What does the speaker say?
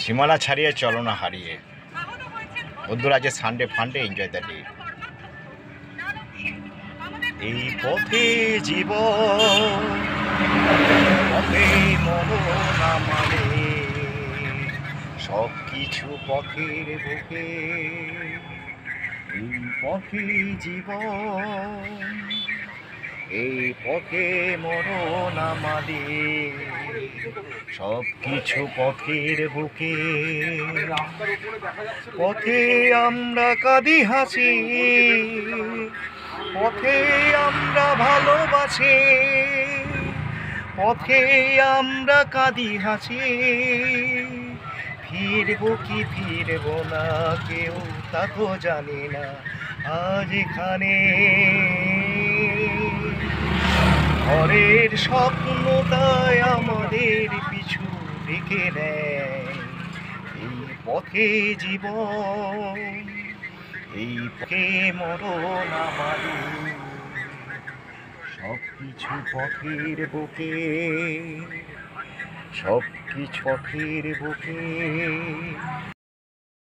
সীমানা ছাড়িয়ে চলো না হারিয়ে। বন্ধুরা, আজ সানডে ফান্ডে এনজয় দ্য ডে। এই পথে জীবন, পথে মরণ আমারে, সব কিছু পথের বুকে। এই পথে জীবন, এই পথে মরণ আমাদের, সব কিছু পথের বুকে। পথে আমরা কাঁদি হাসি, পথে আমরা ভালোবাসি, পথে আমরা কাঁদি হাসি। ফিরবো কি ফিরবো না কেউ তা তো জানি না। আজ এখানে ঘরের স্বপ্ন তাই আমাদের পিছু ডেকে নেয়। এই পথে জীবন, এই পথে মরণ আমাদের, সব কিছু পথের বুকে, সব কিছু পথের বুকে।